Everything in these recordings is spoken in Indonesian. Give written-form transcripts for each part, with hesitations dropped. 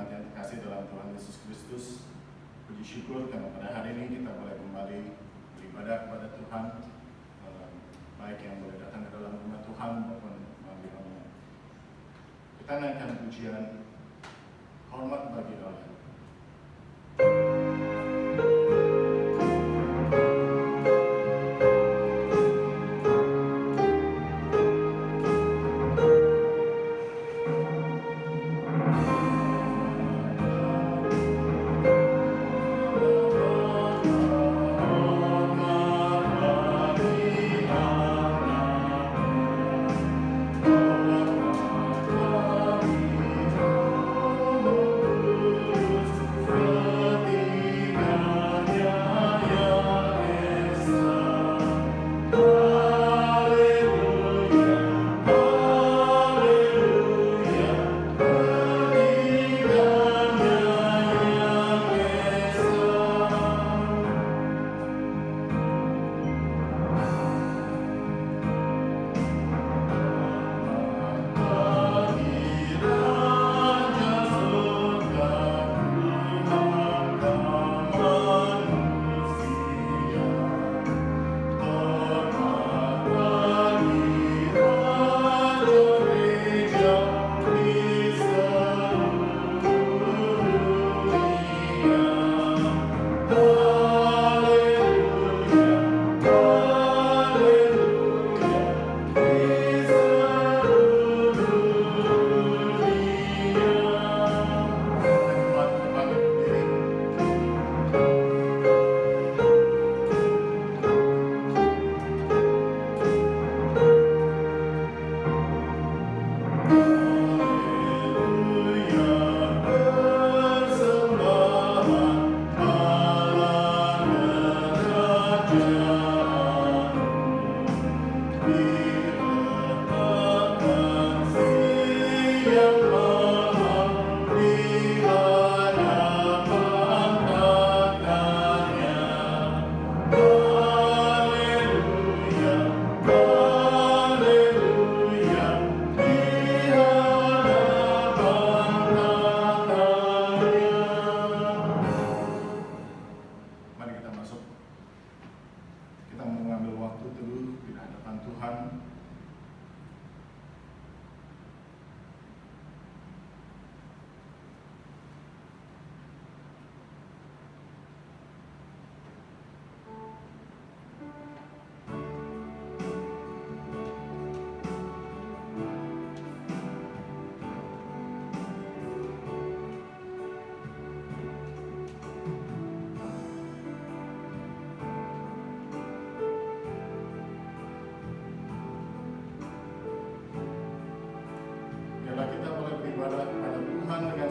jemaat yang terkasih dalam Tuhan Yesus Kristus, puji syukur karena pada hari ini kita boleh kembali beribadah kepada Tuhan, baik yang boleh datang ke dalam rumah Tuhan maupun melalui online. Kita naikkan pujian hormat bagi Allah.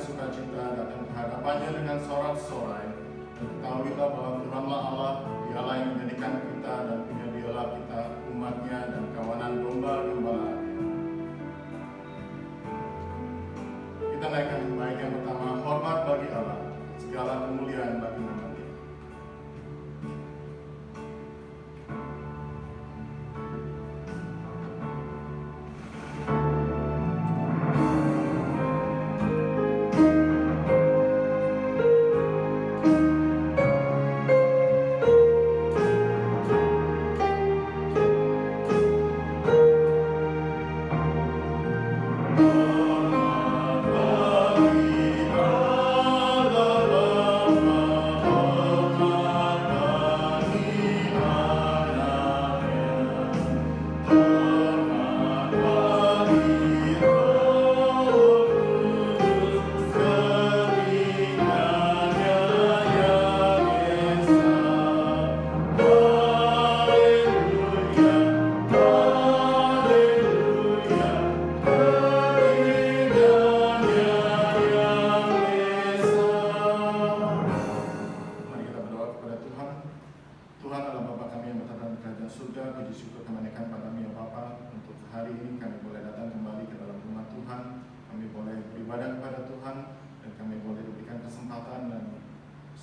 Sukacita datang ke hadapannya dengan sorak-sorai, dan ketahuilah bahwa Tuhanlah Allah, Dialah yang menjadikan kita, dan punya Dialah kita umatnya dan kawanan domba gembala. Kita naikkan baik yang pertama, hormat bagi Allah, segala kemuliaan bagi nama Dia.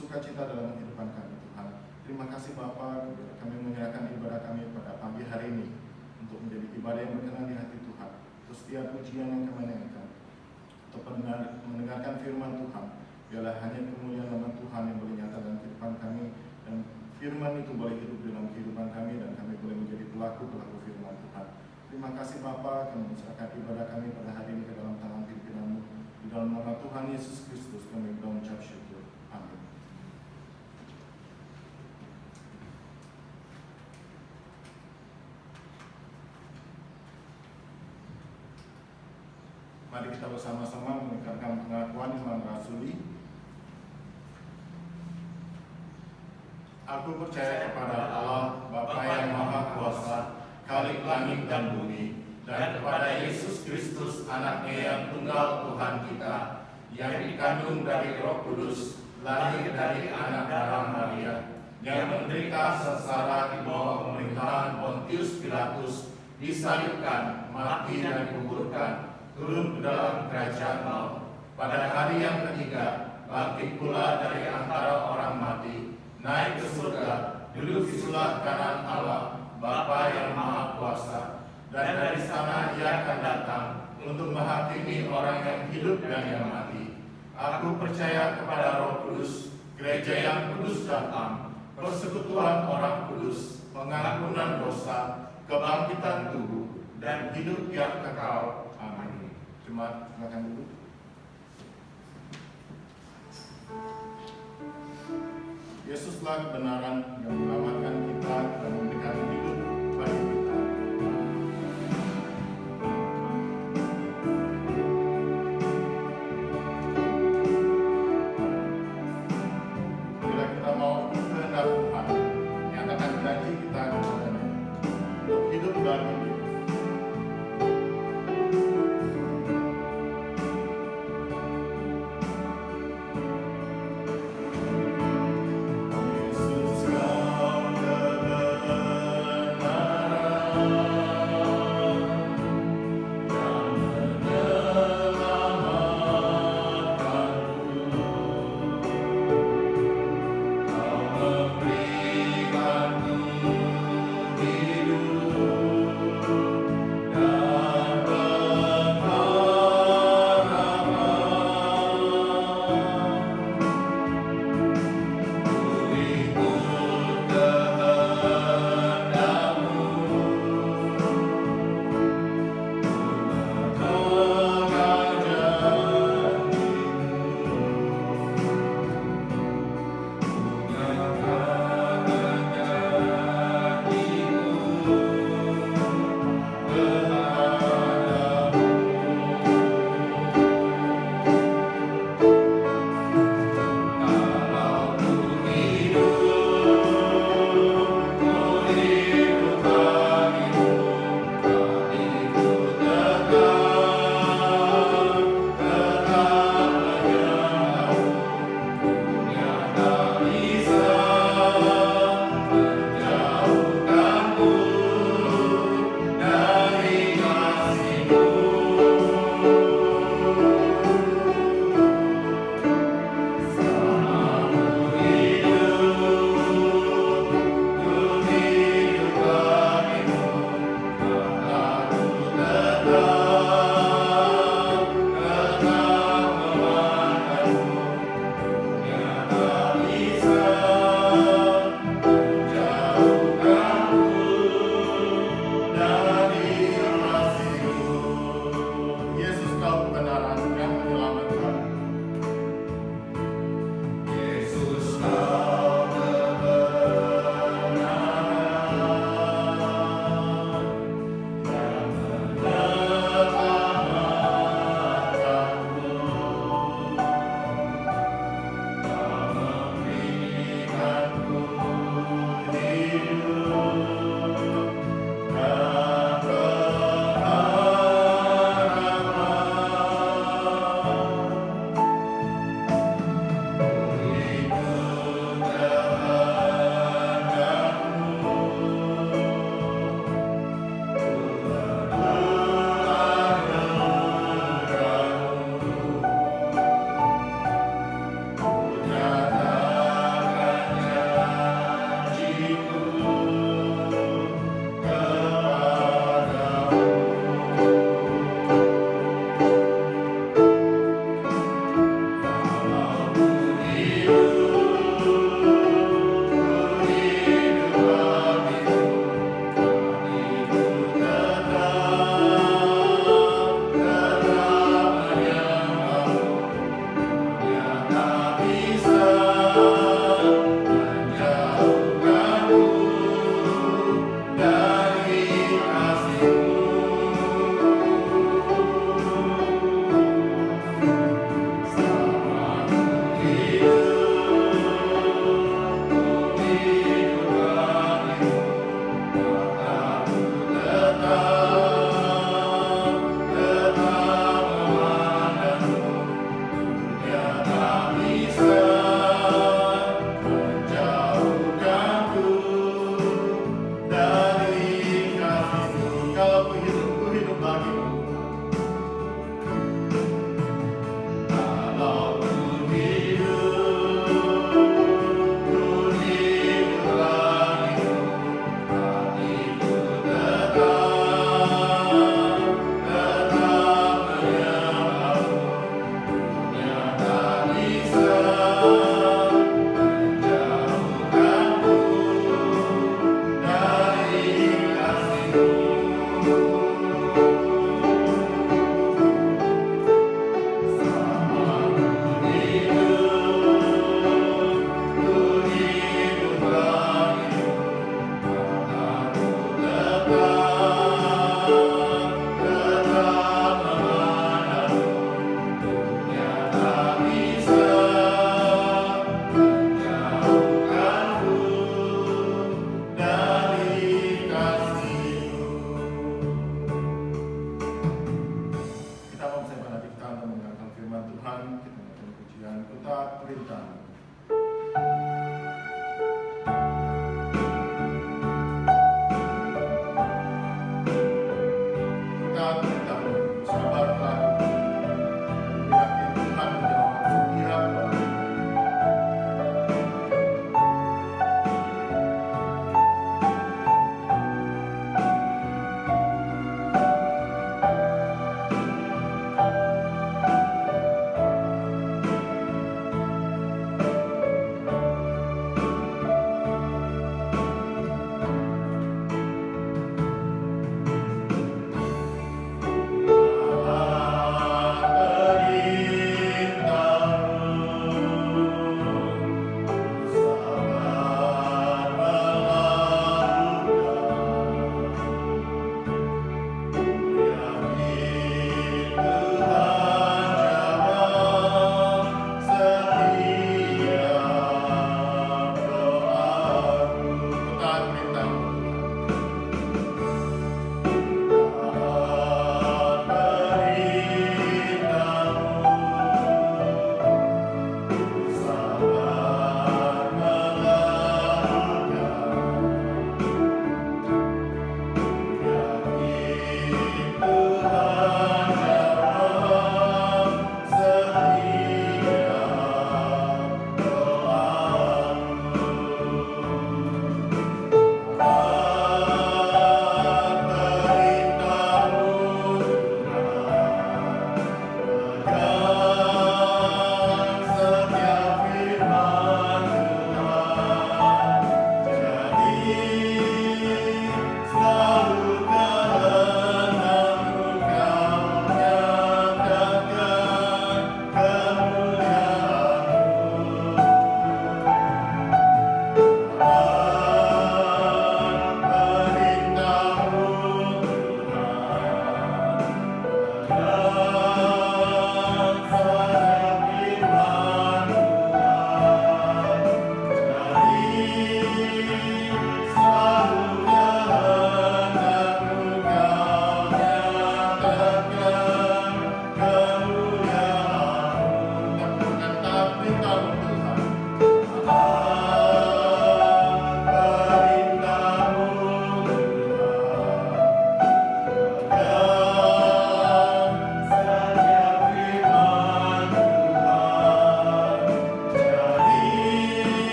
Sukacita dalam kehidupan kami, Tuhan. Terima kasih Bapa, kami menyerahkan ibadah kami pada pagi hari ini untuk menjadi ibadah yang berkenan di hati Tuhan. Terus setiap pujian yang kami naikkan, atau mendengarkan firman Tuhan. Biarlah hanya kemuliaan nama Tuhan yang boleh nyata dalam kehidupan kami, dan firman itu boleh hidup dalam kehidupan kami, dan kami boleh menjadi pelaku-pelaku firman Tuhan. Terima kasih Bapa, kami serahkan ibadah kami pada hari ini ke dalam tangan pimpinan-Mu. Di dalam nama Tuhan Yesus Kristus kami mengucap syukur. Amin. Mari kita bersama-sama mendengarkan pengakuan iman rasuli. Aku percaya kepada Allah, Bapa yang Maha Kuasa, Khalik langit dan bumi, dan kepada Yesus Kristus, Anaknya yang tunggal Tuhan kita, yang dikandung dari Roh Kudus, lahir dari anak darah Maria, yang menderita sengsara di bawah pemerintahan Pontius Pilatus, disalibkan, mati dan dikuburkan, turun ke dalam kerajaan maut. Pada hari yang ketiga, bangkit pula dari antara orang mati, naik ke surga, duduk di sebelah kanan Allah, Bapa yang Maha Kuasa, dan dari sana Ia akan datang untuk menghakimi orang yang hidup dan yang mati. Aku percaya kepada Roh Kudus, gereja yang kudus dan am, persekutuan orang kudus, pengampunan dosa, kebangkitan tubuh, dan hidup yang kekal. Amin. Jemaat, silakan duduk. Yesuslah kebenaran yang menyelamatkan kita dan memberikan hidup bagi kita. Bila kita mau ikut kehendak Tuhan, nyatakan janji kita kepadanya untuk hidup bagi Dia.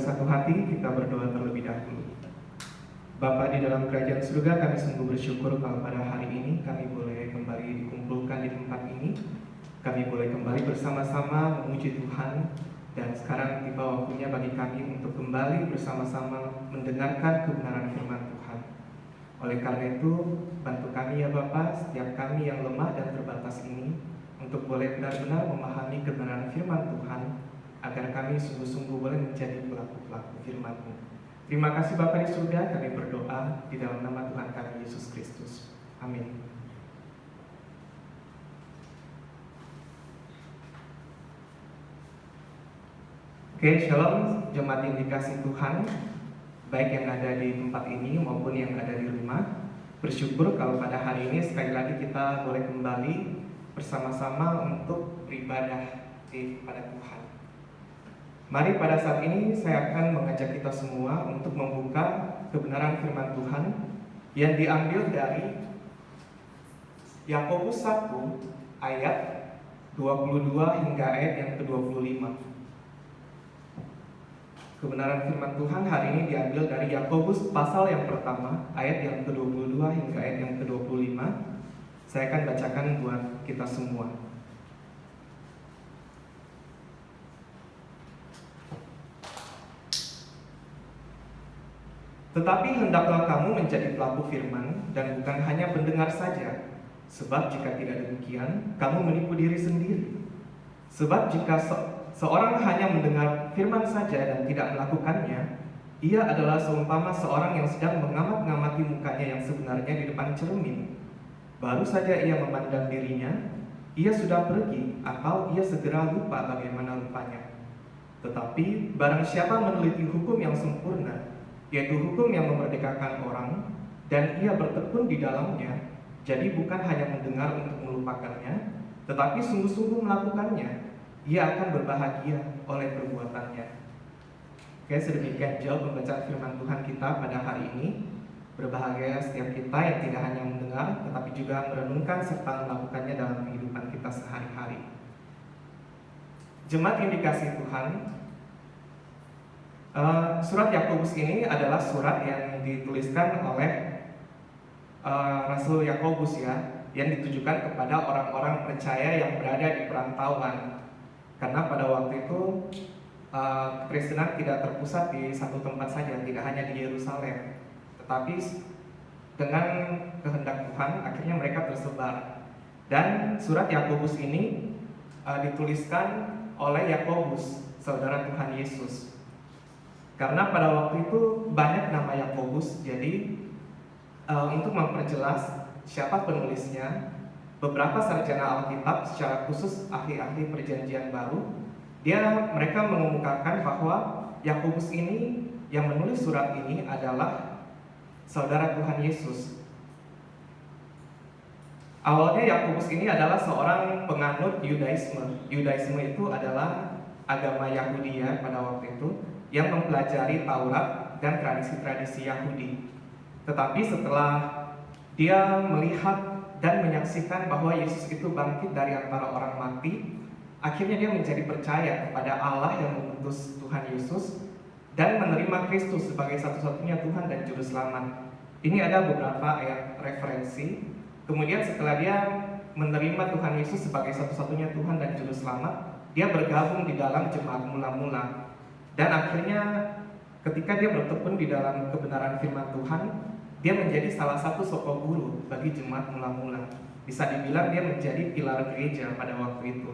bersatu hati kita berdoa terlebih dahulu. Bapa di dalam kerajaan surga, kami sungguh bersyukur kalau pada hari ini kami boleh kembali dikumpulkan di tempat ini. Kami boleh kembali bersama-sama memuji Tuhan. Dan sekarang tiba waktunya bagi kami untuk kembali bersama-sama mendengarkan kebenaran firman Tuhan. Oleh karena itu, bantu kami ya Bapa, setiap kami yang lemah dan terbatas ini, untuk boleh benar-benar memahami kebenaran firman Tuhan, agar kami sungguh-sungguh boleh menjadi pelaku-pelaku firman-Mu. Terima kasih Bapa di surga, kami berdoa di dalam nama Tuhan kami Yesus Kristus. Amin. Oke, shalom jemaat yang dikasihi Tuhan, baik yang ada di tempat ini maupun yang ada di rumah. Bersyukur kalau pada hari ini sekali lagi kita boleh kembali bersama-sama untuk beribadah kepada Tuhan. Mari pada saat ini saya akan mengajak kita semua untuk membuka kebenaran firman Tuhan yang diambil dari Yakobus 1 ayat 22 hingga ayat yang ke-25. Kebenaran firman Tuhan hari ini diambil dari Yakobus pasal yang pertama ayat yang ke-22 hingga ayat yang ke-25. Saya akan bacakan buat kita semua. Tetapi hendaklah kamu menjadi pelaku firman dan bukan hanya pendengar saja, sebab jika tidak demikian, kamu menipu diri sendiri. Sebab jika seorang hanya mendengar firman saja dan tidak melakukannya, ia adalah seumpama seorang yang sedang mengamat-ngamati mukanya yang sebenarnya di depan cermin. Baru saja ia memandang dirinya, ia sudah pergi atau ia segera lupa bagaimana rupanya. Tetapi barang siapa meneliti hukum yang sempurna, yaitu hukum yang memerdekakan orang, dan ia bertekun di dalamnya, jadi bukan hanya mendengar untuk melupakannya, tetapi sungguh-sungguh melakukannya, ia akan berbahagia oleh perbuatannya. Oke, sedemikian jauh pembacaan firman Tuhan kita pada hari ini. Berbahagia setiap kita yang tidak hanya mendengar, tetapi juga merenungkan serta melakukannya dalam kehidupan kita sehari-hari. Jemaat yang dikasihi Tuhan, surat Yakobus ini adalah surat yang dituliskan oleh Rasul Yakobus ya, yang ditujukan kepada orang-orang percaya yang berada di perantauan. Karena pada waktu itu Kekristenan tidak terpusat di satu tempat saja, tidak hanya di Yerusalem, tetapi dengan kehendak Tuhan akhirnya mereka tersebar. Dan surat Yakobus ini dituliskan oleh Yakobus, saudara Tuhan Yesus. Karena pada waktu itu banyak nama Yakobus, jadi untuk memperjelas siapa penulisnya, beberapa sarjana Alkitab secara khusus ahli-ahli perjanjian baru, mereka mengemukakan bahwa Yakobus ini yang menulis surat ini adalah saudara Tuhan Yesus. Awalnya Yakobus ini adalah seorang penganut Yudaisme. Yudaisme itu adalah agama Yahudi ya pada waktu itu, yang mempelajari Taurat dan tradisi-tradisi Yahudi. Tetapi setelah dia melihat dan menyaksikan bahwa Yesus itu bangkit dari antara orang mati, akhirnya dia menjadi percaya kepada Allah yang mengutus Tuhan Yesus dan menerima Kristus sebagai satu-satunya Tuhan dan Juru Selamat. Ini ada beberapa ayat referensi. Kemudian setelah dia menerima Tuhan Yesus sebagai satu-satunya Tuhan dan Juru Selamat, dia bergabung di dalam jemaat mula-mula. Dan akhirnya ketika dia bertekun di dalam kebenaran firman Tuhan, dia menjadi salah satu sosok guru bagi jemaat mula-mula. Bisa dibilang dia menjadi pilar gereja pada waktu itu.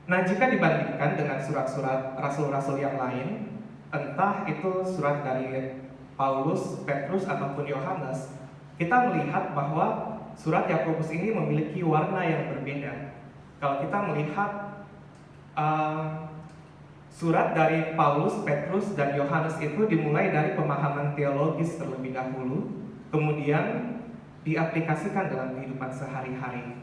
Nah, jika dibandingkan dengan surat-surat rasul-rasul yang lain, entah itu surat dari Paulus, Petrus, ataupun Yohanes, kita melihat bahwa surat Yakobus ini memiliki warna yang berbeda. Kalau kita melihat surat dari Paulus, Petrus, dan Yohanes itu dimulai dari pemahaman teologis terlebih dahulu, kemudian diaplikasikan dalam kehidupan sehari-hari.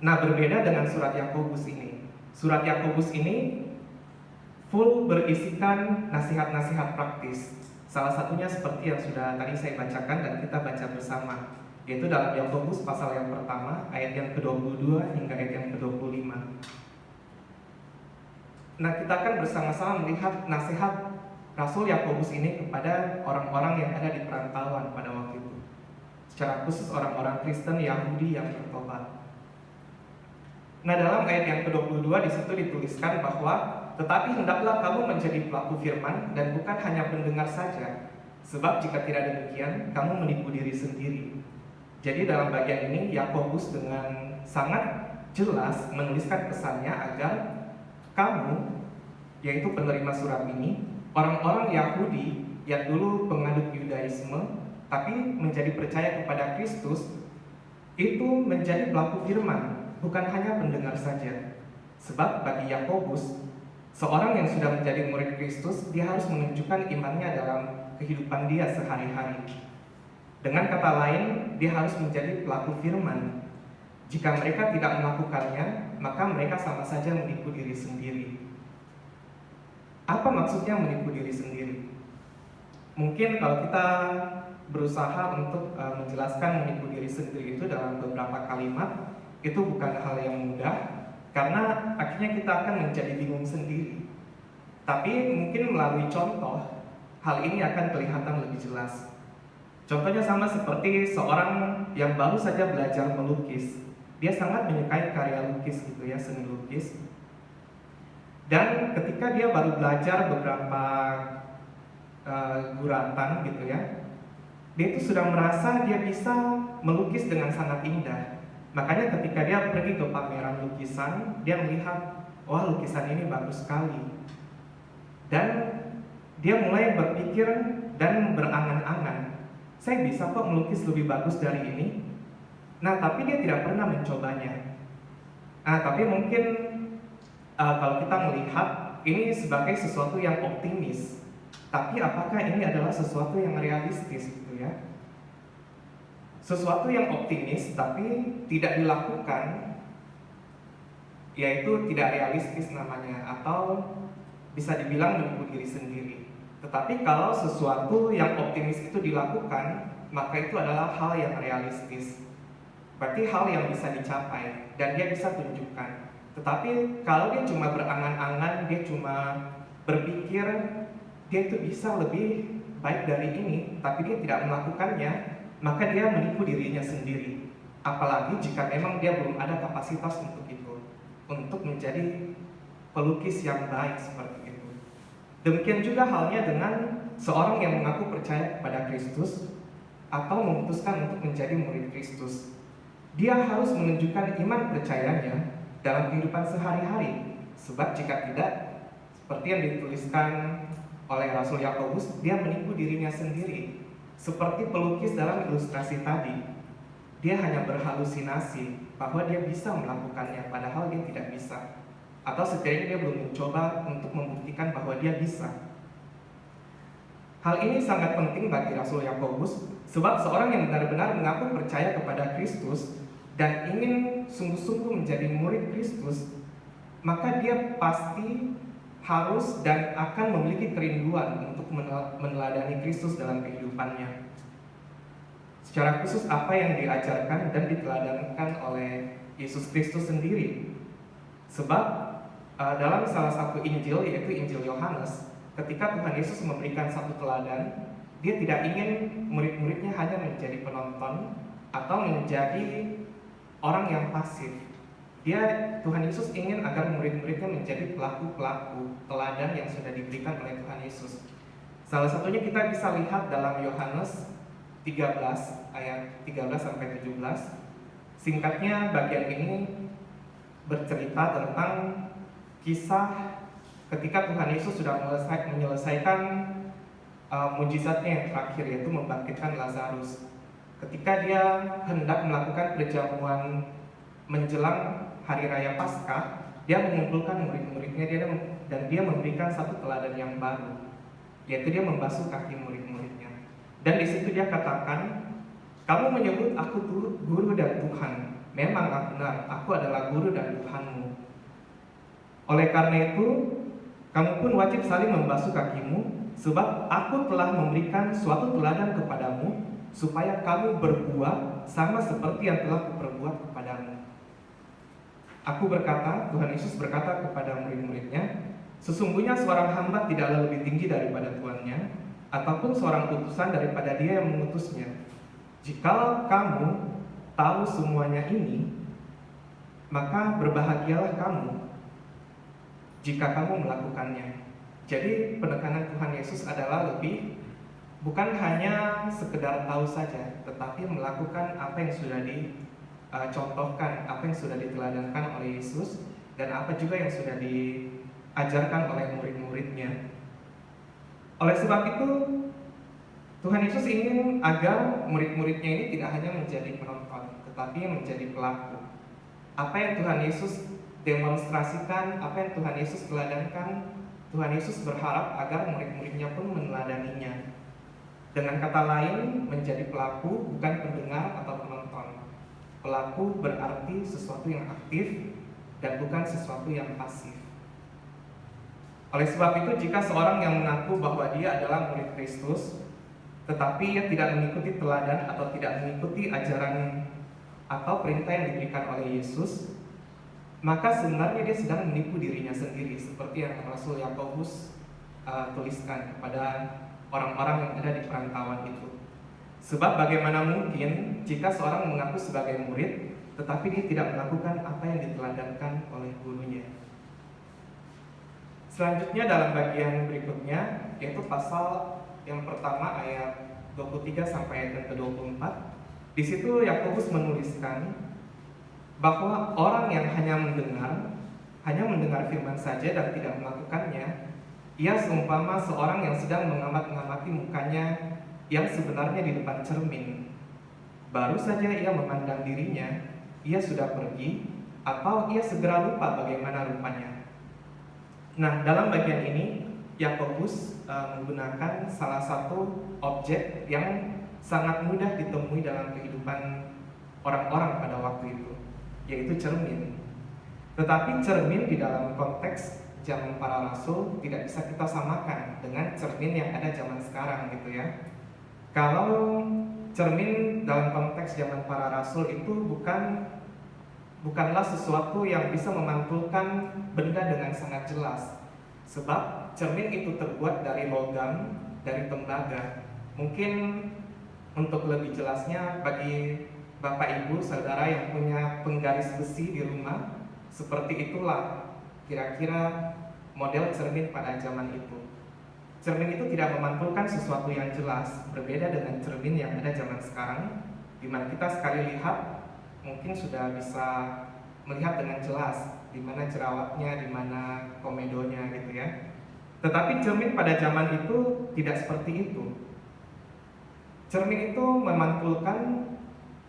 Nah, berbeda dengan surat Yakobus ini. Surat Yakobus ini full berisikan nasihat-nasihat praktis. Salah satunya seperti yang sudah tadi saya bacakan dan kita baca bersama, yaitu dalam Yakobus pasal yang pertama, ayat yang ke-22 hingga ayat yang ke-25. Nah, kita akan bersama-sama melihat nasihat Rasul Yakobus ini kepada orang-orang yang ada di perantauan pada waktu itu. Secara khusus orang-orang Kristen Yahudi yang bertobat. Nah, dalam ayat yang ke-22 di situ dituliskan bahwa tetapi hendaklah kamu menjadi pelaku firman dan bukan hanya pendengar saja, sebab jika tidak demikian kamu menipu diri sendiri. Jadi dalam bagian ini Yakobus dengan sangat jelas menuliskan pesannya agar kamu, yaitu penerima surat ini, orang-orang Yahudi yang dulu penganut Yudaisme tapi menjadi percaya kepada Kristus, itu menjadi pelaku firman, bukan hanya pendengar saja. Sebab bagi Yakobus, seorang yang sudah menjadi murid Kristus, dia harus menunjukkan imannya dalam kehidupan dia sehari-hari. Dengan kata lain, dia harus menjadi pelaku firman. Jika mereka tidak melakukannya, maka mereka sama saja menipu diri sendiri. Apa maksudnya menipu diri sendiri? Mungkin kalau kita berusaha untuk menjelaskan menipu diri sendiri itu dalam beberapa kalimat, itu bukan hal yang mudah, karena akhirnya kita akan menjadi bingung sendiri. Tapi mungkin melalui contoh, hal ini akan kelihatan lebih jelas. Contohnya sama seperti seorang yang baru saja belajar melukis. Dia sangat menyukai karya lukis gitu ya, seni lukis. Dan ketika dia baru belajar beberapa guratan gitu ya, dia itu sudah merasa dia bisa melukis dengan sangat indah. Makanya ketika dia pergi ke pameran lukisan, dia melihat, wah lukisan ini bagus sekali. Dan dia mulai berpikir dan berangan-angan, saya bisa kok melukis lebih bagus dari ini. Nah, tapi dia tidak pernah mencobanya. Nah, tapi mungkin kalau kita melihat ini sebagai sesuatu yang optimis, tapi apakah ini adalah sesuatu yang realistis gitu ya? Sesuatu yang optimis tapi tidak dilakukan, yaitu tidak realistis namanya, atau bisa dibilang menipu diri sendiri. Tetapi kalau sesuatu yang optimis itu dilakukan, maka itu adalah hal yang realistis. Berarti hal yang bisa dicapai dan dia bisa tunjukkan. Tetapi kalau dia cuma berangan-angan, dia cuma berpikir dia itu bisa lebih baik dari ini, tapi dia tidak melakukannya, maka dia menipu dirinya sendiri. Apalagi jika memang dia belum ada kapasitas untuk itu, untuk menjadi pelukis yang baik seperti itu. Demikian juga halnya dengan seorang yang mengaku percaya kepada Kristus atau memutuskan untuk menjadi murid Kristus. Dia harus menunjukkan iman percayanya dalam kehidupan sehari-hari. Sebab jika tidak, seperti yang dituliskan oleh Rasul Yakobus, dia menipu dirinya sendiri. Seperti pelukis dalam ilustrasi tadi, dia hanya berhalusinasi bahwa dia bisa melakukannya, padahal dia tidak bisa. Atau setidaknya dia belum mencoba untuk membuktikan bahwa dia bisa. Hal ini sangat penting bagi Rasul Yakobus, sebab seorang yang benar-benar mengaku percaya kepada Kristus dan ingin sungguh-sungguh menjadi murid Kristus, maka dia pasti harus dan akan memiliki kerinduan untuk meneladani Kristus dalam kehidupannya. Secara khusus apa yang diajarkan dan diteladankan oleh Yesus Kristus sendiri. Sebab dalam salah satu Injil, yaitu Injil Yohanes, ketika Tuhan Yesus memberikan satu teladan, dia tidak ingin murid-muridnya hanya menjadi penonton atau menjadi orang yang pasif. Tuhan Yesus ingin agar murid-muridnya menjadi pelaku-pelaku teladan yang sudah diberikan oleh Tuhan Yesus. Salah satunya kita bisa lihat dalam Yohanes 13 ayat 13-17. Singkatnya bagian ini bercerita tentang kisah ketika Tuhan Yesus sudah menyelesaikan mujizatnya yang terakhir, yaitu membangkitkan Lazarus. Ketika dia hendak melakukan perjamuan menjelang hari raya Paskah, dia mengumpulkan murid-muridnya dan dia memberikan satu teladan yang baru, yaitu dia membasuh kaki murid-muridnya. Dan di situ dia katakan, kamu menyebut aku guru dan Tuhan. Memang benar, aku adalah guru dan Tuhanmu. Oleh karena itu, kamu pun wajib saling membasuh kakimu, sebab aku telah memberikan suatu teladan kepadamu, supaya kamu berbuat sama seperti yang telah kuperbuat kepadamu. Aku berkata, Tuhan Yesus berkata kepada murid-muridnya, Sesungguhnya seorang hamba tidaklah lebih tinggi daripada tuannya, ataupun seorang utusan daripada dia yang mengutusnya. Jikalau kamu tahu semuanya ini, maka berbahagialah kamu jika kamu melakukannya. Jadi penekanan Tuhan Yesus adalah lebih bukan hanya sekedar tahu saja, tetapi melakukan apa yang sudah dicontohkan, apa yang sudah diteladankan oleh Yesus, dan apa juga yang sudah diajarkan oleh murid-muridnya. Oleh sebab itu, Tuhan Yesus ingin agar murid-muridnya ini tidak hanya menjadi penonton, tetapi menjadi pelaku. Apa yang Tuhan Yesus demonstrasikan, apa yang Tuhan Yesus teladankan, Tuhan Yesus berharap agar murid-muridnya pun meneladaninya. Dengan kata lain, menjadi pelaku bukan pendengar atau penonton. Pelaku berarti sesuatu yang aktif dan bukan sesuatu yang pasif. Oleh sebab itu, jika seorang yang mengaku bahwa dia adalah murid Kristus, tetapi ia tidak mengikuti teladan atau tidak mengikuti ajaran atau perintah yang diberikan oleh Yesus, maka sebenarnya dia sedang menipu dirinya sendiri, seperti yang Rasul Yakobus tuliskan kepada orang-orang yang ada di perantauan itu. Sebab bagaimana mungkin jika seorang mengaku sebagai murid, tetapi dia tidak melakukan apa yang diteladankan oleh gurunya. Selanjutnya dalam bagian berikutnya, yaitu pasal yang pertama ayat 23 sampai ayat ke-24. Di situ Yakobus menuliskan bahwa orang yang hanya mendengar firman saja dan tidak melakukannya, ia seumpama seorang yang sedang mengamati mukanya yang sebenarnya di depan cermin. Baru saja ia memandang dirinya, ia sudah pergi, atau ia segera lupa bagaimana rupanya. Nah, dalam bagian ini Yakobus menggunakan salah satu objek yang sangat mudah ditemui dalam kehidupan orang-orang pada waktu itu, yaitu cermin. Tetapi cermin di dalam konteks zaman para rasul tidak bisa kita samakan dengan cermin yang ada zaman sekarang gitu ya. Kalau cermin dalam konteks zaman para rasul itu bukanlah sesuatu yang bisa memantulkan benda dengan sangat jelas. Sebab cermin itu terbuat dari logam, dari tembaga. Mungkin untuk lebih jelasnya bagi Bapak Ibu Saudara yang punya penggaris besi di rumah, seperti itulah kira-kira model cermin pada zaman itu. Cermin itu tidak memantulkan sesuatu yang jelas, berbeda dengan cermin yang ada zaman sekarang, di mana kita sekali lihat mungkin sudah bisa melihat dengan jelas di mana jerawatnya, di mana komedonya gitu ya. Tetapi cermin pada zaman itu tidak seperti itu. Cermin itu memantulkan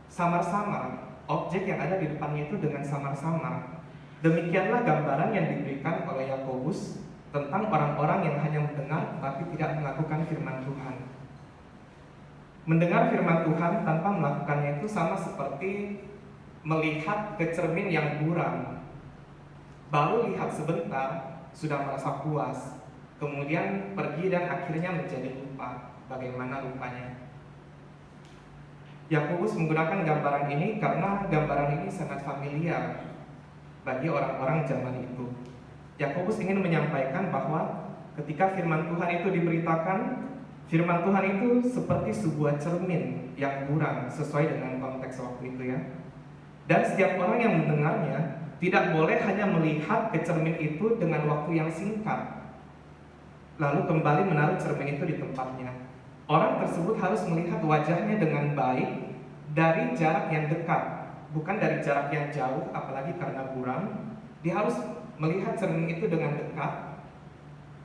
samar-samar objek yang ada di depannya itu dengan samar-samar. Demikianlah gambaran yang diberikan oleh Yakobus tentang orang-orang yang hanya mendengar tetapi tidak melakukan firman Tuhan. Mendengar firman Tuhan tanpa melakukannya itu sama seperti melihat ke cermin yang buram. Baru lihat sebentar sudah merasa puas, kemudian pergi dan akhirnya menjadi lupa bagaimana rupanya. Yakobus menggunakan gambaran ini karena gambaran ini sangat familiar bagi orang-orang zaman itu. Yakobus ingin menyampaikan bahwa ketika firman Tuhan itu diberitakan, firman Tuhan itu seperti sebuah cermin yang buram sesuai dengan konteks waktu itu ya. Dan setiap orang yang mendengarnya tidak boleh hanya melihat ke cermin itu dengan waktu yang singkat, lalu kembali menaruh cermin itu di tempatnya. Orang tersebut harus melihat wajahnya dengan baik dari jarak yang dekat, bukan dari jarak yang jauh, apalagi karena buram. Dia harus melihat cermin itu dengan dekat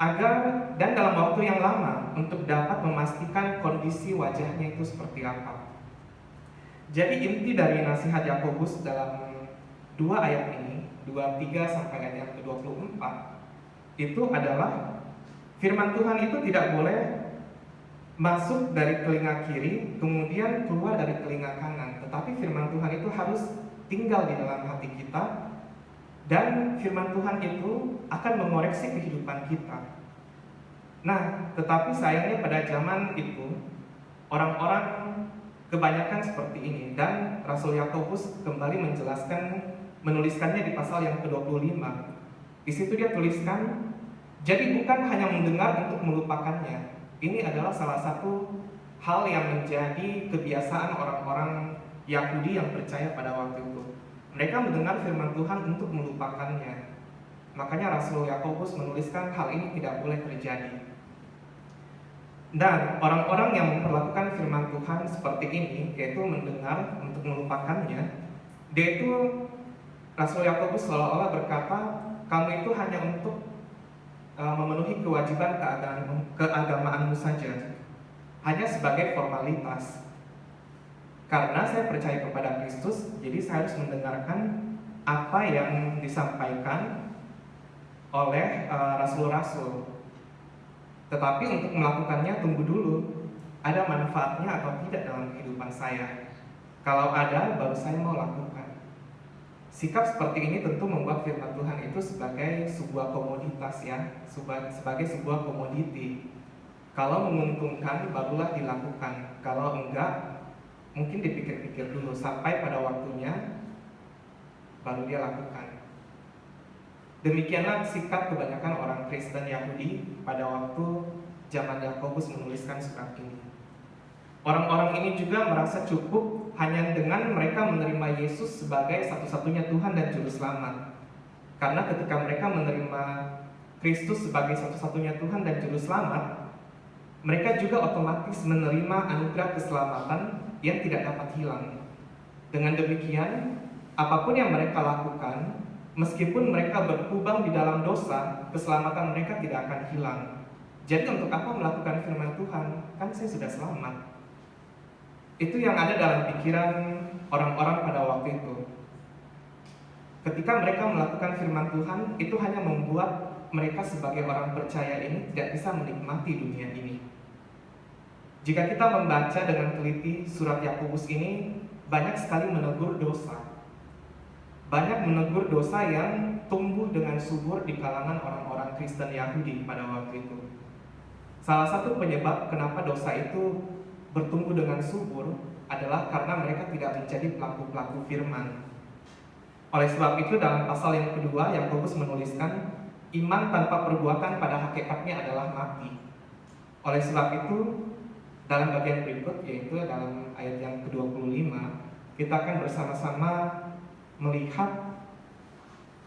agar dan dalam waktu yang lama untuk dapat memastikan kondisi wajahnya itu seperti apa. Jadi inti dari nasihat Yakobus dalam dua ayat ini, 23 sampai ayat ke-24, itu adalah firman Tuhan itu tidak boleh masuk dari telinga kiri kemudian keluar dari telinga kanan, tetapi firman Tuhan itu harus tinggal di dalam hati kita, dan firman Tuhan itu akan mengoreksi kehidupan kita. Nah, tetapi sayangnya pada zaman itu orang-orang kebanyakan seperti ini, dan Rasul Yakobus kembali menuliskannya di pasal yang ke-25. Di situ dia tuliskan, Jadi bukan hanya mendengar untuk melupakannya. Ini adalah salah satu hal yang menjadi kebiasaan orang-orang Yahudi yang percaya pada waktu itu. Mereka mendengar firman Tuhan untuk melupakannya. Makanya Rasul Yakobus menuliskan hal ini tidak boleh terjadi. Dan orang-orang yang memperlakukan firman Tuhan seperti ini, yaitu mendengar untuk melupakannya, dia itu, Rasul Yakobus seolah-olah berkata, kamu itu hanya untuk memenuhi kewajiban keagamaanmu saja, hanya sebagai formalitas. Karena saya percaya kepada Kristus, jadi saya harus mendengarkan apa yang disampaikan oleh rasul-rasul. Tetapi untuk melakukannya tunggu dulu, ada manfaatnya atau tidak dalam kehidupan saya. Kalau ada, baru saya mau lakukan. Sikap seperti ini tentu membuat firman Tuhan itu sebagai sebuah komoditas, ya, sebagai sebuah komoditi. Kalau menguntungkan, barulah dilakukan. Kalau enggak, mungkin dipikir-pikir dulu sampai pada waktunya, baru dia lakukan. Demikianlah sikap kebanyakan orang Kristen Yahudi pada waktu zaman Yakobus menuliskan surat ini. Orang-orang ini juga merasa cukup hanya dengan mereka menerima Yesus sebagai satu-satunya Tuhan dan Juru Selamat. Karena ketika mereka menerima Kristus sebagai satu-satunya Tuhan dan Juru Selamat, mereka juga otomatis menerima anugerah keselamatan yang tidak dapat hilang. Dengan demikian, apapun yang mereka lakukan, meskipun mereka berkubang di dalam dosa, keselamatan mereka tidak akan hilang. Jadi untuk apa melakukan firman Tuhan? Kan saya sudah selamat. Itu yang ada dalam pikiran orang-orang pada waktu itu. Ketika mereka melakukan firman Tuhan, itu hanya membuat mereka sebagai orang percaya ini tidak bisa menikmati dunia ini. Jika kita membaca dengan teliti surat Yakobus ini, banyak sekali menegur dosa. Banyak menegur dosa yang tumbuh dengan subur di kalangan orang-orang Kristen Yahudi pada waktu itu. Salah satu penyebab kenapa dosa itu bertumbuh dengan subur adalah karena mereka tidak menjadi pelaku-pelaku firman. Oleh sebab itu dalam pasal yang kedua Yakobus menuliskan, iman tanpa perbuatan pada hakikatnya adalah mati. Oleh sebab itu dalam bagian berikut, yaitu dalam ayat yang ke-25, kita akan bersama-sama melihat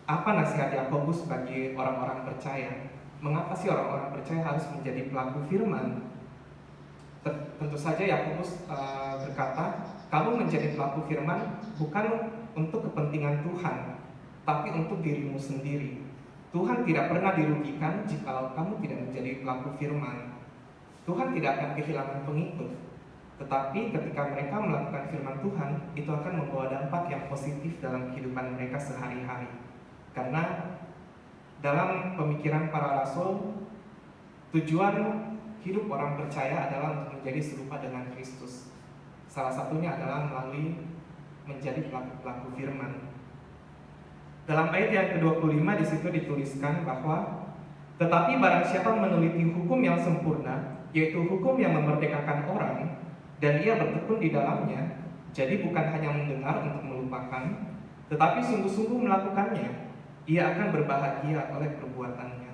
apa nasihat Yakobus bagi orang-orang percaya. Mengapa sih orang-orang percaya harus menjadi pelaku firman? Tentu saja Yakobus berkata, kamu menjadi pelaku firman bukan untuk kepentingan Tuhan, tapi untuk dirimu sendiri. Tuhan tidak pernah dirugikan jika kamu tidak menjadi pelaku firman. Tuhan tidak akan kehilangan pengikut, tetapi ketika mereka melakukan firman Tuhan, itu akan membawa dampak yang positif dalam kehidupan mereka sehari-hari. Karena dalam pemikiran para rasul, tujuan hidup orang percaya adalah untuk menjadi serupa dengan Kristus. Salah satunya adalah melalui menjadi pelaku-pelaku firman. Dalam ayat yang ke-25 di situ dituliskan bahwa tetapi barang siapa meneliti hukum yang sempurna, yaitu hukum yang memerdekakan orang, dan ia bertekun di dalamnya, jadi bukan hanya mendengar untuk melupakan, tetapi sungguh-sungguh melakukannya, ia akan berbahagia oleh perbuatannya.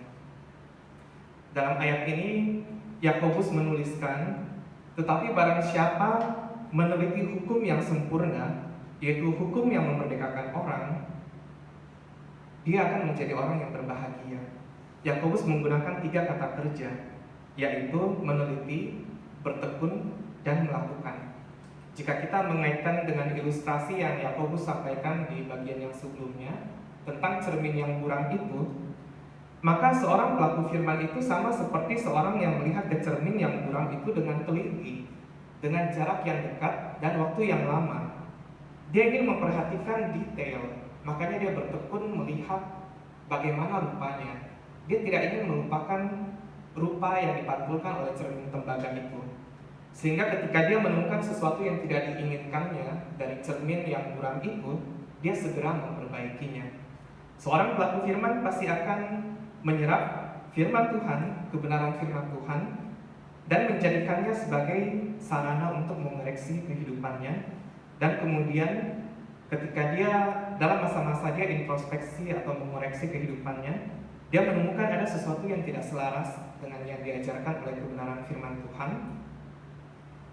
Dalam ayat ini Yakobus menuliskan, tetapi barang siapa meneliti hukum yang sempurna, yaitu hukum yang memerdekakan orang, dia akan menjadi orang yang berbahagia. Yakobus menggunakan 3 kata kerja, yaitu meneliti, bertekun, dan melakukan. Jika kita mengaitkan dengan ilustrasi yang Yakobus sampaikan di bagian yang sebelumnya tentang cermin yang buram itu, maka seorang pelaku firman itu sama seperti seorang yang melihat ke cermin yang buram itu dengan teliti, dengan jarak yang dekat dan waktu yang lama. Dia ingin memperhatikan detail, makanya dia bertekun melihat bagaimana rupanya. Dia tidak ingin melupakan rupa yang dipantulkan oleh cermin tembaga itu. Sehingga ketika dia menemukan sesuatu yang tidak diinginkannya dari cermin yang buram itu, dia segera memperbaikinya. Seorang pelaku firman pasti akan menyerap firman Tuhan, kebenaran firman Tuhan, dan menjadikannya sebagai sarana untuk mengoreksi kehidupannya. Dan kemudian ketika dia dalam masa-masa dia introspeksi atau mengoreksi kehidupannya, dia menemukan ada sesuatu yang tidak selaras dengan yang diajarkan oleh kebenaran firman Tuhan,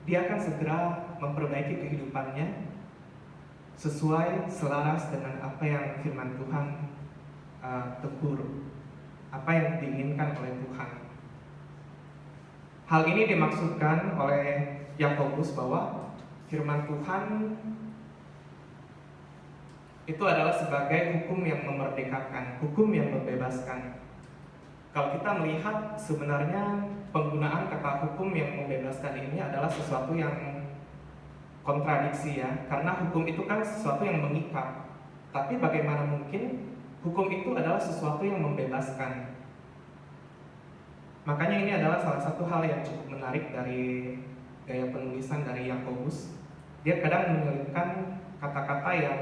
dia akan segera memperbaiki kehidupannya sesuai selaras dengan apa yang firman Tuhan tegur, apa yang diinginkan oleh Tuhan. Hal ini dimaksudkan oleh Yakobus bahwa firman Tuhan itu adalah sebagai hukum yang memerdekakan, hukum yang membebaskan. Kalau kita melihat sebenarnya penggunaan kata hukum yang membebaskan ini adalah sesuatu yang kontradiksi ya, karena hukum itu kan sesuatu yang mengikat. Tapi bagaimana mungkin hukum itu adalah sesuatu yang membebaskan? Makanya ini adalah salah satu hal yang cukup menarik dari gaya penulisan dari Yakobus. Dia kadang menyelipkan kata-kata yang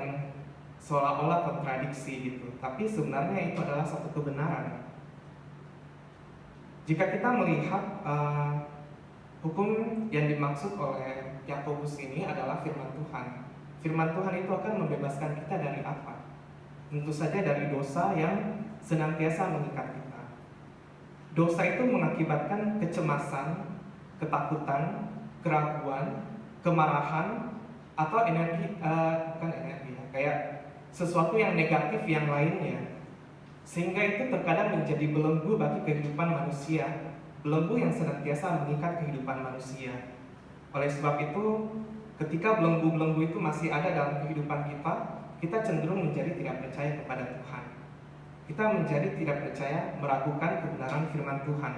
seolah-olah kontradiksi gitu, tapi sebenarnya itu adalah satu kebenaran. Jika kita melihat hukum yang dimaksud oleh Yakobus ini adalah firman Tuhan. Firman Tuhan itu akan membebaskan kita dari apa? Tentu saja dari dosa yang senantiasa mengikat kita. Dosa itu mengakibatkan kecemasan, ketakutan, keraguan, kemarahan, atau bukan energi ya, kayak sesuatu yang negatif yang lainnya. Sehingga itu terkadang menjadi belenggu bagi kehidupan manusia, belenggu yang senantiasa mengikat kehidupan manusia. Oleh sebab itu, ketika belenggu-belenggu itu masih ada dalam kehidupan kita, kita cenderung menjadi tidak percaya kepada Tuhan. Kita menjadi tidak percaya, meragukan kebenaran firman Tuhan.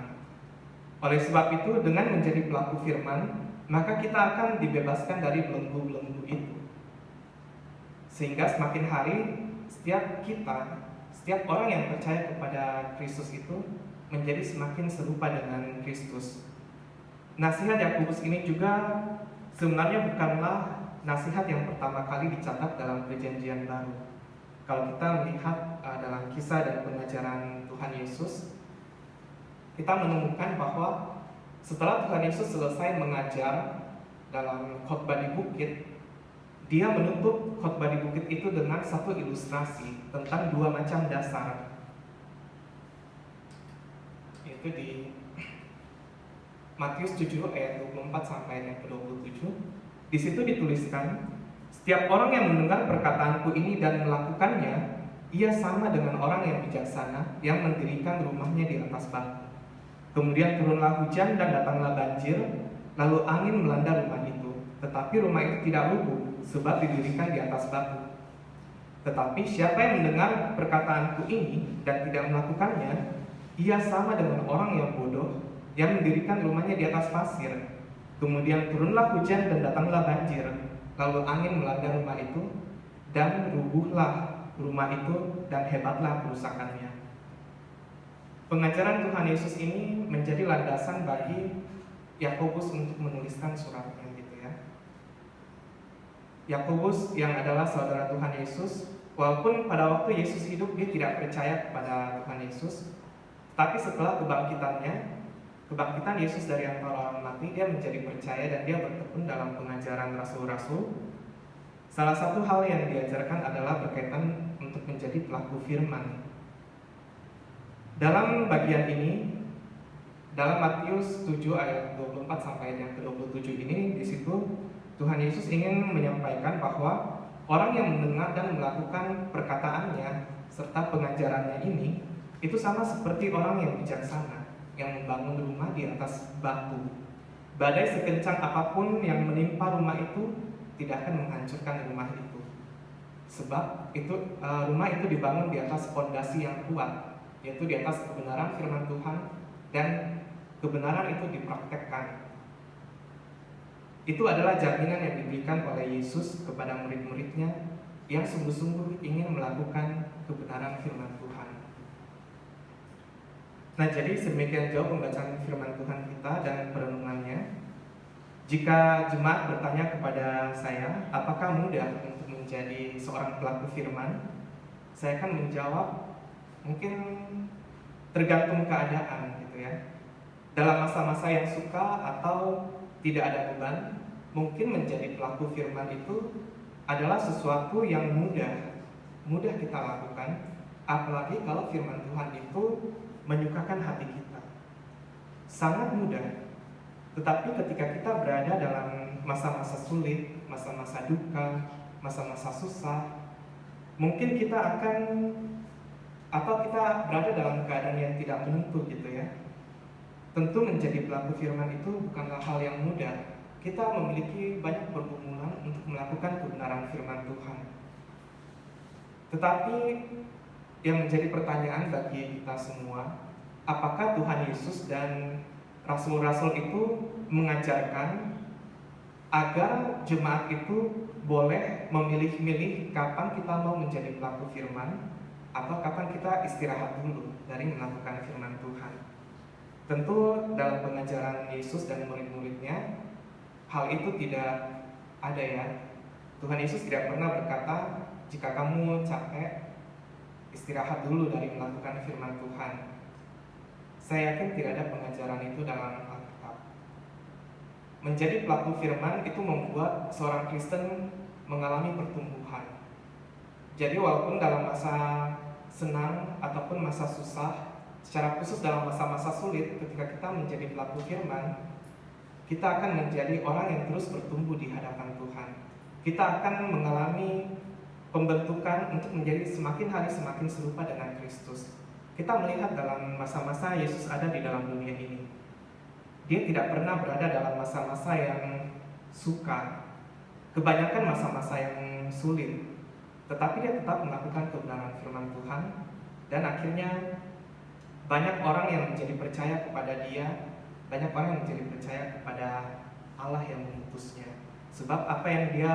Oleh sebab itu, dengan menjadi pelaku firman, maka kita akan dibebaskan dari belenggu-belenggu itu. Sehingga semakin hari, setiap orang yang percaya kepada Kristus itu menjadi semakin serupa dengan Kristus. Nasihat Yakobus ini juga sebenarnya bukanlah nasihat yang pertama kali dicatat dalam Perjanjian Baru. Kalau kita melihat dalam kisah dan pengajaran Tuhan Yesus, kita menemukan bahwa setelah Tuhan Yesus selesai mengajar dalam khotbah di bukit, dia menutup khotbah di bukit itu dengan satu ilustrasi tentang dua macam dasar. Itu di Matius 7 ayat 24 sampai ayat 27. Di situ dituliskan, setiap orang yang mendengar perkataanku ini dan melakukannya, ia sama dengan orang yang bijaksana yang mendirikan rumahnya di atas batu. Kemudian turunlah hujan dan datanglah banjir, lalu angin melanda rumah itu. Tetapi rumah itu tidak rubuh, sebab didirikan di atas batu. Tetapi siapa yang mendengar perkataanku ini dan tidak melakukannya, ia sama dengan orang yang bodoh yang mendirikan rumahnya di atas pasir. Kemudian turunlah hujan dan datanglah banjir, lalu angin melanda rumah itu, dan rubuhlah rumah itu, dan hebatlah kerusakannya. Pengajaran Tuhan Yesus ini menjadi landasan bagi Yakobus untuk menuliskan suratnya gitu ya. Yakobus yang adalah saudara Tuhan Yesus, walaupun pada waktu Yesus hidup dia tidak percaya kepada Tuhan Yesus, tapi setelah kebangkitan Yesus dari antara orang mati, dia menjadi percaya dan dia bertekun dalam pengajaran rasul-rasul. Salah satu hal yang diajarkan adalah berkaitan untuk menjadi pelaku firman. Dalam bagian ini, dalam Matius 7 ayat 24 sampai ayat 27 ini, di situ Tuhan Yesus ingin menyampaikan bahwa orang yang mendengar dan melakukan perkataannya serta pengajarannya ini, itu sama seperti orang yang bijaksana yang membangun rumah di atas batu. Badai sekencang apapun yang menimpa rumah itu tidak akan menghancurkan rumah itu, sebab itu rumah itu dibangun di atas fondasi yang kuat, yaitu di atas kebenaran firman Tuhan, dan kebenaran itu dipraktekkan. Itu adalah jaminan yang diberikan oleh Yesus kepada murid-muridnya yang sungguh-sungguh ingin melakukan kebenaran firman Tuhan. Nah, jadi sedemikian jauh pembacaan firman Tuhan kita dan perenungannya. Jika jemaat bertanya kepada saya, apakah mudah untuk menjadi seorang pelaku firman? Saya akan menjawab, mungkin tergantung keadaan gitu ya. Dalam masa-masa yang suka atau tidak ada beban, mungkin menjadi pelaku firman itu adalah sesuatu yang mudah kita lakukan. apalagi kalau firman Tuhan itu menyukakan hati kita. Sangat mudah. Tetapi ketika kita berada dalam masa-masa sulit, masa-masa duka, masa-masa susah, mungkin kita akan, atau kita berada dalam keadaan yang tidak menentu gitu ya. Tentu menjadi pelaku firman itu bukanlah hal yang mudah. Kita memiliki banyak pergumulan untuk melakukan kebenaran firman Tuhan. Tetapi yang menjadi pertanyaan bagi kita semua, apakah Tuhan Yesus dan rasul-rasul itu mengajarkan agar jemaat itu boleh memilih-milih kapan kita mau menjadi pelaku firman atau kapan kita istirahat dulu dari melakukan firman Tuhan? Tentu dalam pengajaran Yesus dan murid-muridnya hal itu tidak ada ya. Tuhan Yesus tidak pernah berkata, jika kamu capek, istirahat dulu dari melakukan firman Tuhan. Saya yakin tidak ada pengajaran itu dalam Alkitab. Menjadi pelaku firman itu membuat seorang Kristen mengalami pertumbuhan. Jadi walaupun dalam masa senang ataupun masa susah, secara khusus dalam masa-masa sulit, ketika kita menjadi pelaku firman, kita akan menjadi orang yang terus bertumbuh di hadapan Tuhan. Kita akan mengalami pembentukan untuk menjadi semakin hari semakin serupa dengan Kristus. Kita melihat dalam masa-masa Yesus ada di dalam dunia ini, Dia tidak pernah berada dalam masa-masa yang suka, kebanyakan masa-masa yang sulit, tetapi Dia tetap melakukan kebenaran firman Tuhan. Dan akhirnya banyak orang yang menjadi percaya kepada Dia, banyak orang yang menjadi percaya kepada Allah yang mengutusnya. Sebab apa yang Dia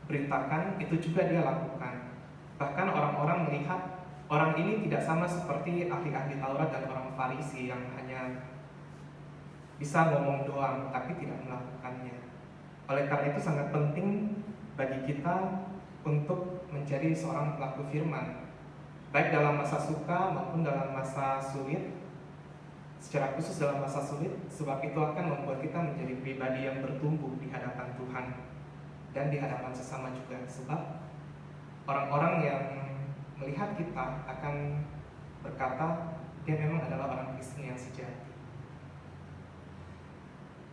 beritakan itu juga Dia lakukan. Bahkan orang-orang melihat orang ini tidak sama seperti ahli-ahli Taurat dan orang Farisi yang hanya bisa ngomong doang tapi tidak melakukannya. Oleh karena itu sangat penting bagi kita untuk menjadi seorang pelaku firman, baik dalam masa suka maupun dalam masa sulit. Secara khusus dalam masa sulit, sebab itu akan membuat kita menjadi pribadi yang bertumbuh di hadapan Tuhan dan di hadapan sesama juga. Sebab orang-orang yang melihat kita akan berkata, dia memang adalah orang Kristen yang sejati.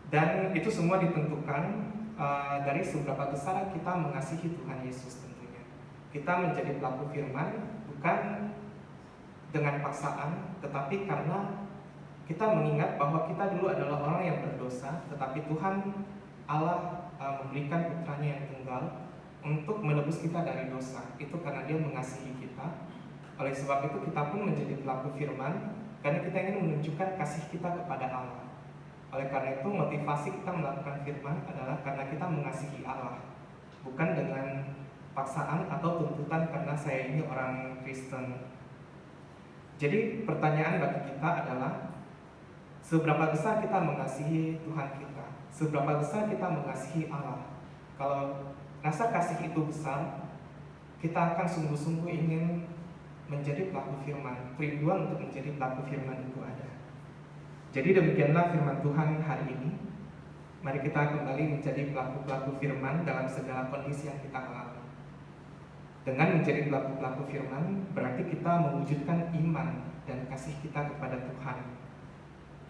Dan itu semua ditentukan dari seberapa besar kita mengasihi Tuhan Yesus tentunya. Kita menjadi pelaku firman bukan dengan paksaan, tetapi karena kita mengingat bahwa kita dulu adalah orang yang berdosa, tetapi Tuhan Allah memberikan putranya yang tunggal untuk menebus kita dari dosa. Itu karena Dia mengasihi kita. Oleh sebab itu kita pun menjadi pelaku firman karena kita ingin menunjukkan kasih kita kepada Allah. Oleh karena itu motivasi kita melakukan firman adalah karena kita mengasihi Allah, bukan dengan paksaan atau tuntutan karena saya ini orang Kristen. Jadi pertanyaan bagi kita adalah, seberapa besar kita mengasihi Tuhan kita? Seberapa besar kita mengasihi Allah? Kalau rasa kasih itu besar, kita akan sungguh-sungguh ingin menjadi pelaku firman. Kerinduan untuk menjadi pelaku firman itu ada. Jadi demikianlah firman Tuhan hari ini. Mari kita kembali menjadi pelaku-pelaku firman dalam segala kondisi yang kita alami. Dengan menjadi pelaku-pelaku firman, berarti kita mewujudkan iman dan kasih kita kepada Tuhan.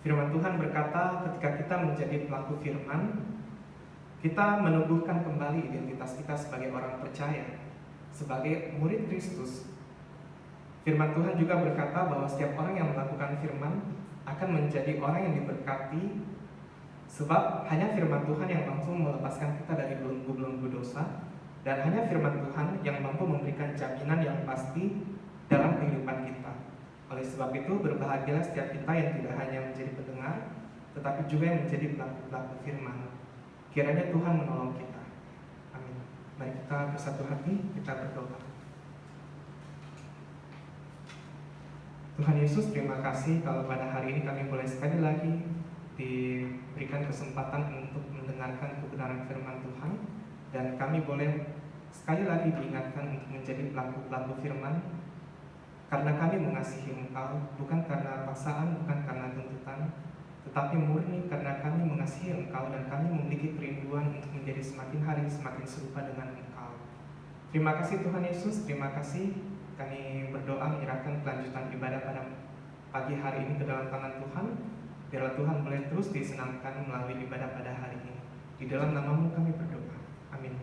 Firman Tuhan berkata, ketika kita menjadi pelaku firman, kita menubuhkan kembali identitas kita sebagai orang percaya, sebagai murid Kristus. Firman Tuhan juga berkata bahwa setiap orang yang melakukan firman akan menjadi orang yang diberkati, sebab hanya firman Tuhan yang mampu melepaskan kita dari belenggu-belenggu dosa, dan hanya firman Tuhan yang mampu memberikan jaminan yang pasti dalam kehidupan kita. Oleh sebab itu berbahagialah setiap kita yang tidak hanya menjadi pendengar, tetapi juga yang menjadi pelaku-pelaku firman. Kiranya Tuhan menolong kita. Amin. Mari kita bersatu hati, kita berdoa. Tuhan Yesus, terima kasih kalau pada hari ini kami boleh sekali lagi diberikan kesempatan untuk mendengarkan kebenaran firman Tuhan, dan kami boleh sekali lagi diingatkan untuk menjadi pelaku-pelaku firman karena kami mengasihi Engkau, bukan karena paksaan, bukan karena tuntutan, tetapi murni karena kami mengasihi Engkau dan kami memiliki kerinduan untuk menjadi semakin hari semakin serupa dengan Engkau. Terima kasih Tuhan Yesus, terima kasih kami berdoa menyerahkan kelanjutan ibadah pada pagi hari ini ke dalam tangan Tuhan. Biarlah Tuhan boleh terus disenangkan melalui ibadah pada hari ini. Di dalam nama-Mu kami berdoa. Amin.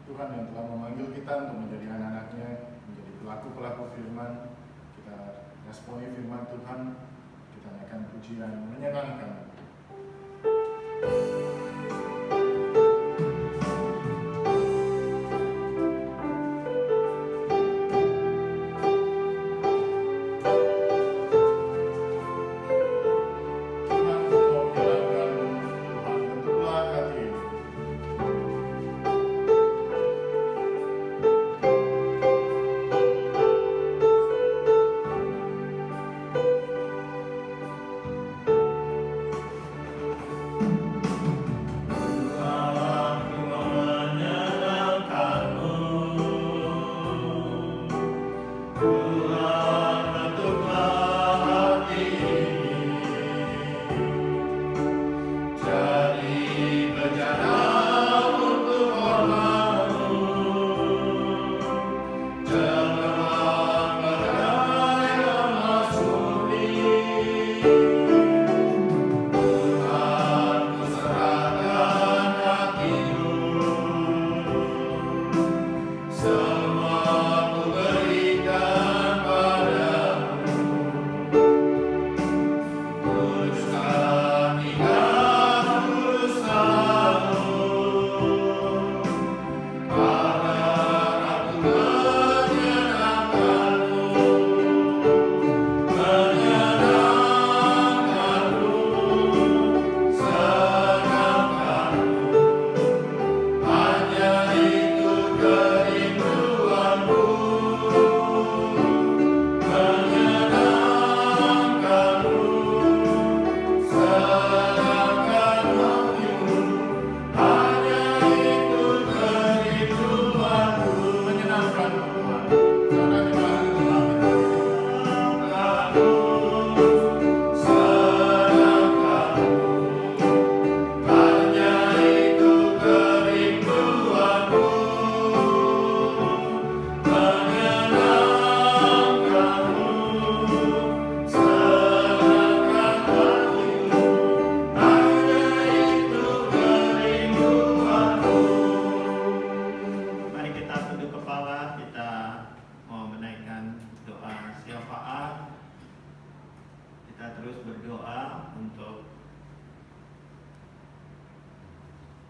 Tuhan yang telah memanggil kita untuk menjadi anak-anaknya, menjadi pelaku-pelaku firman, kita responi firman Tuhan, kita naikkan pujian menyenangkan.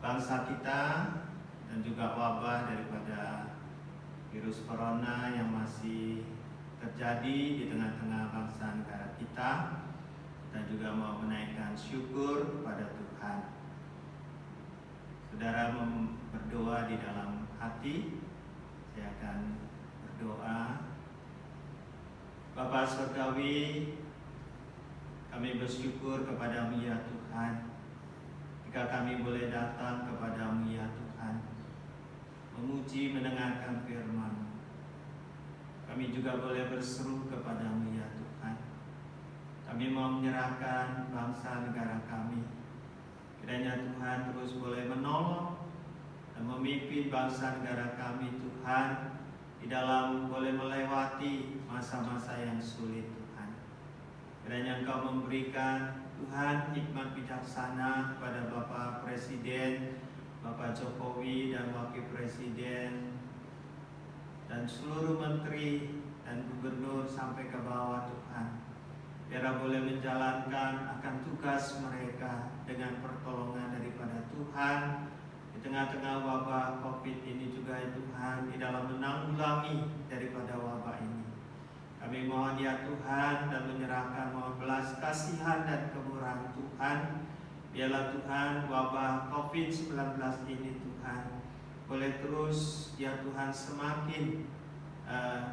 bangsa kita dan juga wabah daripada virus corona yang masih terjadi di tengah-tengah bangsa negara kita. Kita juga mau menaikkan syukur kepada Tuhan. Saudara berdoa di dalam hati, saya akan berdoa. Bapa Surgawi, kami bersyukur kepada-Mu ya Tuhan, jika kami boleh datang kepada-Mu ya Tuhan, memuji mendengarkan firman-Mu. Kami juga boleh berseru kepada-Mu ya Tuhan. Kami mau menyerahkan bangsa negara kami. Kiranya Tuhan terus boleh menolong dan memimpin bangsa negara kami Tuhan, di dalam boleh melewati masa-masa yang sulit Tuhan. Kiranya Engkau memberikan Tuhan hikmat bijaksana kepada Bapak Presiden, Bapak Jokowi dan Wakil Presiden, dan seluruh menteri dan gubernur sampai ke bawah Tuhan. Biar boleh menjalankan akan tugas mereka dengan pertolongan daripada Tuhan di tengah-tengah wabah COVID ini juga ya Tuhan, di dalam menanggulangi daripada wabah ini. Kami mohon ya Tuhan dan menyerahkan mohon belas kasihan dan kemurahan Tuhan. Biarlah Tuhan wabah COVID-19 ini Tuhan boleh terus ya Tuhan semakin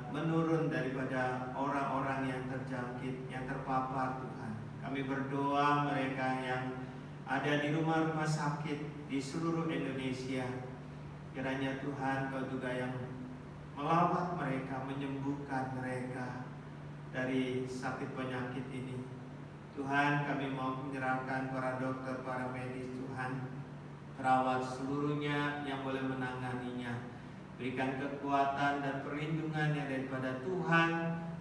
menurun daripada orang-orang yang terjangkit, yang terpapar Tuhan. Kami berdoa mereka yang ada di rumah-rumah sakit di seluruh Indonesia. Kiranya Tuhan Kau juga yang melawat mereka, menyembuhkan mereka dari sakit penyakit ini. Tuhan, kami mau menyerahkan para dokter, para medis, Tuhan, perawat seluruhnya yang boleh menanganinya. Berikan kekuatan dan perlindungan yang daripada Tuhan,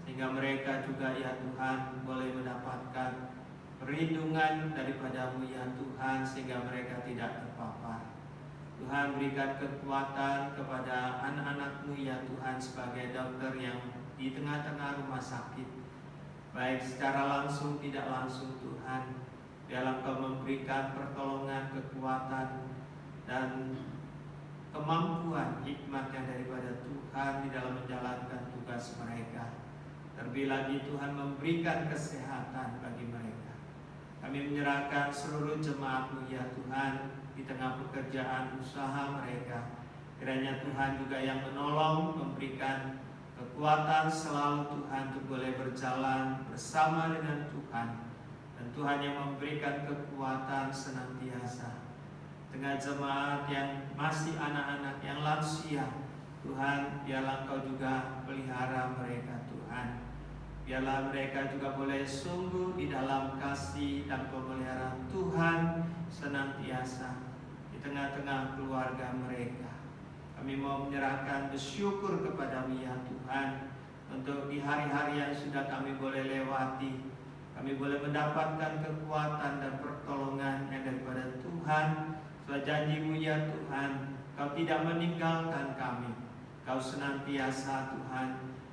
sehingga mereka juga ya Tuhan boleh mendapatkan perlindungan daripada-Mu ya Tuhan, sehingga mereka tidak terpapar. Tuhan, berikan kekuatan kepada anak-anak-Mu ya Tuhan sebagai dokter yang di tengah-tengah rumah sakit, baik secara langsung tidak langsung Tuhan. Biarlah Engkau memberikan pertolongan, kekuatan, dan kemampuan hikmat yang daripada Tuhan di dalam menjalankan tugas mereka. Terlebih lagi Tuhan memberikan kesehatan bagi mereka. Kami menyerahkan seluruh jemaat-Mu ya Tuhan di tengah pekerjaan usaha mereka. Kiranya Tuhan juga yang menolong, memberikan kekuatan selalu Tuhan untuk boleh berjalan bersama dengan Tuhan. Dan Tuhan yang memberikan kekuatan senantiasa. Tengah jemaat yang masih anak-anak, yang lansia, Tuhan, biarlah Engkau juga pelihara mereka Tuhan. Biarlah mereka juga boleh sungguh di dalam kasih dan pemeliharaan Tuhan senantiasa di tengah-tengah keluarga mereka. Kami mau menyerahkan bersyukur kepada-Mu ya Tuhan, untuk di hari-hari yang sudah kami boleh lewati. Kami boleh mendapatkan kekuatan dan pertolongan yang daripada Tuhan. Soal janji-Mu ya Tuhan, Kau tidak meninggalkan kami. Kau senantiasa Tuhan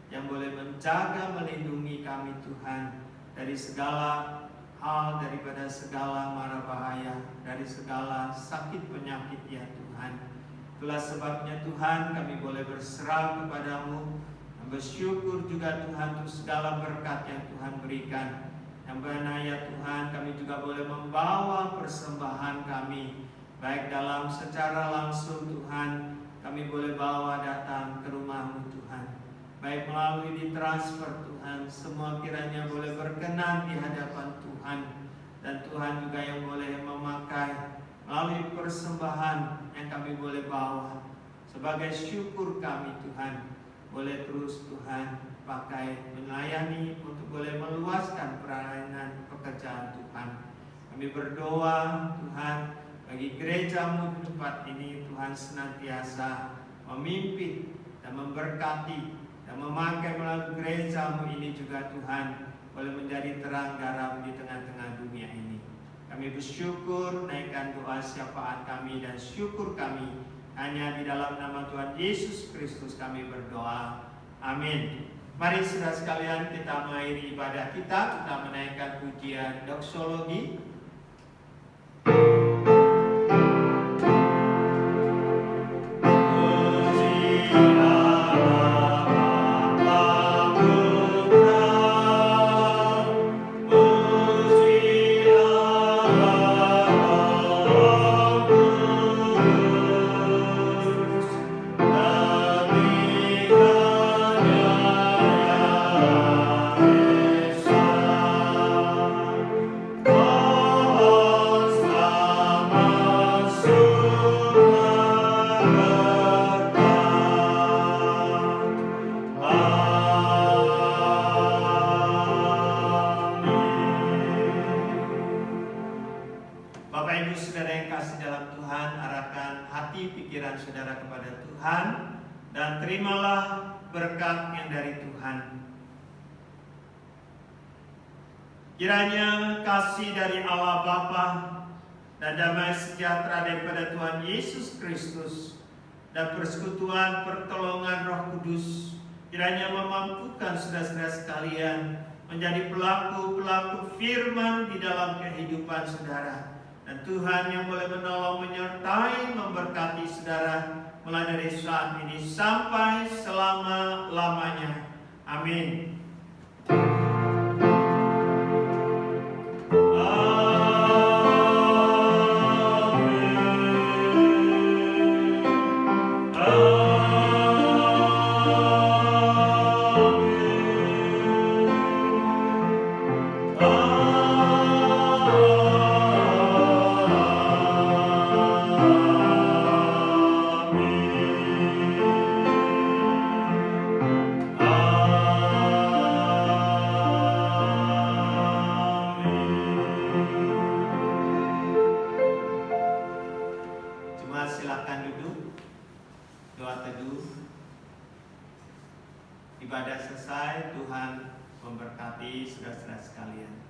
yang boleh menjaga, melindungi kami Tuhan dari segala hal, daripada segala mara bahaya, dari segala sakit penyakit ya Tuhan. Itulah sebabnya Tuhan kami boleh berserah kepada-Mu dan bersyukur juga Tuhan untuk segala berkat yang Tuhan berikan. Yang mana ya Tuhan, kami juga boleh membawa persembahan kami, baik dalam secara langsung Tuhan, kami boleh bawa datang ke rumah-Mu Tuhan, baik melalui ditransfer Tuhan, semua kiranya boleh berkenan di hadapan Tuhan. Dan Tuhan juga yang boleh memakai melalui persembahan yang kami boleh bawa sebagai syukur kami Tuhan, boleh terus Tuhan pakai melayani untuk boleh meluaskan pelayanan pekerjaan Tuhan. Kami berdoa Tuhan bagi gereja-Mu di tempat ini, Tuhan senantiasa memimpin dan memberkati dan memakai melalui gereja-Mu ini juga Tuhan boleh menjadi terang garam di tengah-tengah dunia ini. Kami bersyukur, naikkan doa syafaat kami dan syukur kami hanya di dalam nama Tuhan Yesus Kristus kami berdoa. Amin. Mari saudara sekalian, kita mengakhiri ibadah kita menaikkan pujian doksologi. Dan terimalah berkat yang dari Tuhan. Kiranya kasih dari Allah Bapa dan damai sejahtera daripada Tuhan Yesus Kristus dan persekutuan pertolongan Roh Kudus kiranya memampukan saudara-saudara sekalian menjadi pelaku-pelaku firman di dalam kehidupan saudara. Dan Tuhan yang boleh menolong, menyertai, memberkati saudara mulai dari saat ini sampai selama-lamanya. Amin. silakan duduk. Doa teduh. Ibadah selesai, Tuhan memberkati saudara-saudara sekalian.